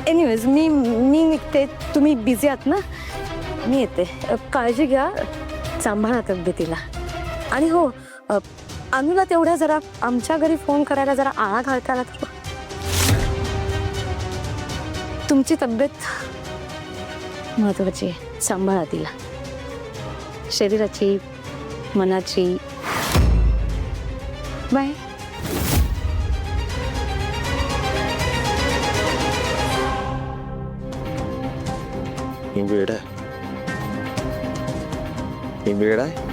Anyways मी निघते, तुम्ही busy आहात ना, मी येते. काळजी घ्या, सांभाळा तब्येतीला. आणि हो, अनुला तेवढ्या जरा आमच्या घरी फोन करायला जरा आळा घालता आला तर. तुमची तब्येत महत्वाची आहे, सांभाळा तिला, शरीराची मनाची. बाय. वेड आहे, वेड आहे.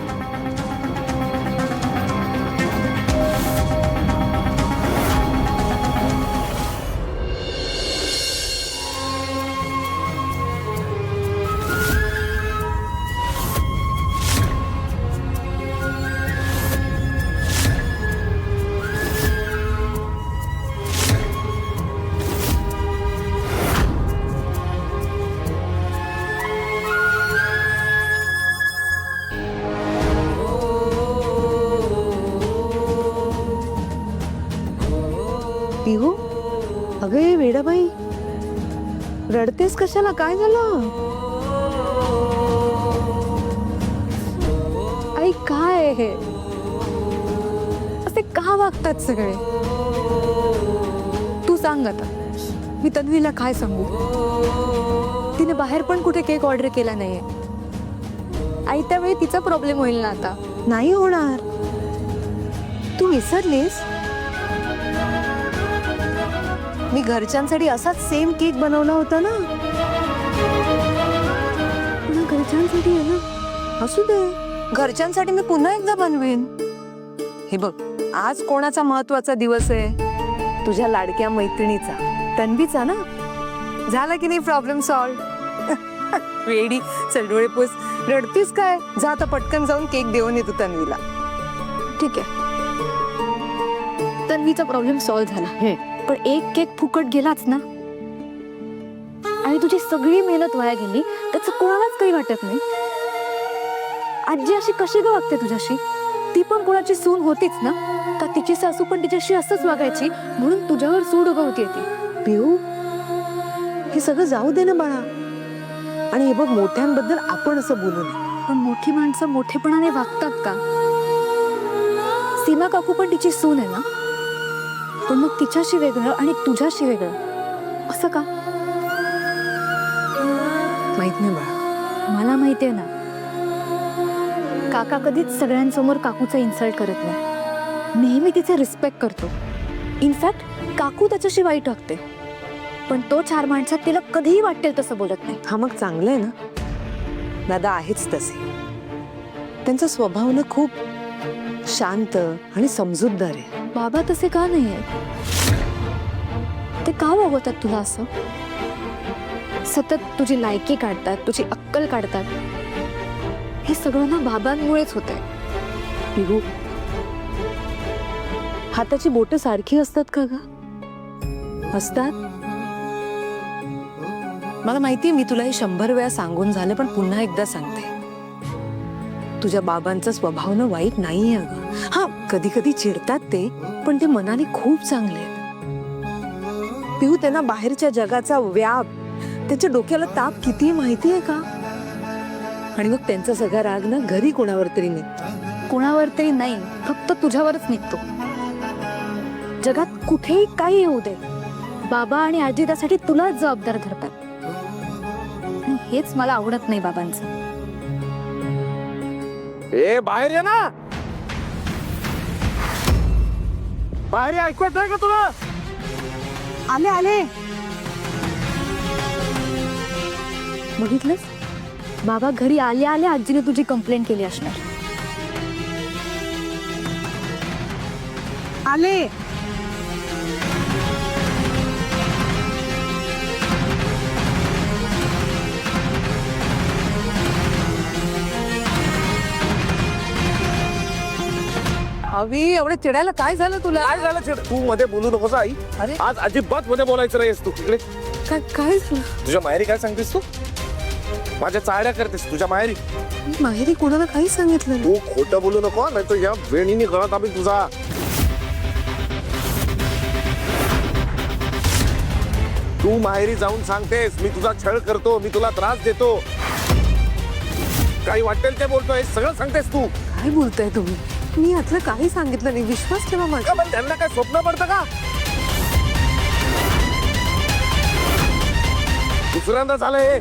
पिहू, अगं वेडाबाई, रडतेस कशाला? काय झालं? आई काय हे असे का वागतात सगळे? तू सांग आता, मी तन्वीला काय सांगू? तिने बाहेर पण कुठे केक ऑर्डर केला नाहीये. आई त्यावेळी तिचा प्रॉब्लेम होईल ना. आता नाही होणार. तू विसरलीस, मी घरच्यांसाठी असाच सेम केक बनवला होता ना. घरच्यांसाठी आहे ना, असू दे, घरच्यांसाठी मी पुन्हा एकदा बनवेन. हे बघ, आज कोणाचा महत्वाचा दिवस आहे? तुझ्या लाडक्या मैत्रिणीचा, तन्वीचा ना. झाला की नाही प्रॉब्लेम सॉल्व? वेडी, चल डोळे पुस. रडतीस काय? जा आता पटकन जाऊन केक देऊन येतो तन्वीला. ठीक आहे, तन्वीचा प्रॉब्लेम सॉल्व झाला, पण एक केक फुकट गेलाच ना. आणि तुझी सगळी मेहनत वाया गेली, त्याचं कोणालाच काही वाटत नाही. आजी अशी कशी ग वागते तुझ्याशी? ती पण कोणाची सून होतीच ना. का तिची सासू पण तिच्याशी असंच वागायची म्हणून तुझ्यावर सूड उगवते ती? पिऊ, हे सगळं जाऊ दे ना बाळा. आणि हे बघ, मोठ्यांबद्दल आपण असं बोलू नये. पण मोठी माणसं मोठेपणाने वागतात का? सीमा काकू पण तिची सून आहे ना. पण मग तिच्याशी वेगळं आणि तुझ्याशी वेगळं असं का? माहित नाही बाळा. मला माहितीये ना, काका कधीच सगळ्यांसमोर काकूचा इन्सल्ट करत नाही. नेहमी तिचे रिस्पेक्ट करतो. इनफॅक्ट काकू त्याच्याशी वाईट वागते, पण तो चार माणसात तिला कधीही वाटेल तसं बोलत नाही. हा मग चांगलं आहे ना. दादा आहेच तसे. त्यांचा स्वभाव ना खूप शांत आणि समजूतदार आहे. बाबा तसे का नाही आहेत? ते का वागवतात तुला असं? सतत तुझी लायकी काढतात, तुझी अक्कल काढतात. हे सगळं ना बाबांमुळेच होतंय. पिहू, हाताची बोटं सारखी असतात का ग? असतात. मला माहितीये, मी तुला हे 100 वेळा सांगून झालं, पण पुन्हा एकदा सांगते. तुझ्या बाबांचा स्वभाव ना वाईट नाहीये अगं. हा, कधी कधी चिडतात ते, पण ते मनाने खूप चांगले आहेत. पिहू, त्यांना बाहेरच्या जगाचा व्याप, त्याच्या डोक्याला ताप किती माहितीये का? आणि मग त्यांचा सगळा राग ना घरी कोणावर तरी निघतो. कोणावर तरी नाही, फक्त तुझ्यावरच निघतो. जगात कुठेही काही येऊ दे, बाबा आणि आजी त्यासाठी तुलाच जबाबदार धरतात. आणि हेच मला आवडत नाही बाबांचं. ए बाहेर ये ना, बाहेर ऐकवत नाही का तुला? आले आले. बघितलंस, बाबा घरी आले आले आजीने तुझी कंप्लेंट केली असणार. आले. अवी, एवढे चिडायला काय झालं तुला? काय झालं चिड? तू मध्ये बोलू नकोस आई. अरे, आज अजिबात मध्ये बोलायचं नाहीस तू. इकडे काय झालं? तुझ्या माहेरी काय सांगतेस तू? माझ्या चाळ्या करतेस तुझ्या माहेरी. माहेरी कोणाला काही सांगितलं नाही. तू खोटं बोलू नको, नाही तर या वेणीने गळत आम्ही तुझा. तू माहेरी जाऊन सांगतेस मी तुझा छळ करतो, मी तुला त्रास देतो, काही वाटेल ते बोलतोय, सगळं सांगतेस तू. काय बोलताय तुम्ही? मी यातलं काही सांगितलं नाही, विश्वास ठेवा माझा. का पण त्यांना काय स्वप्न पडतं का? दुसऱ्यांदा झालं हे.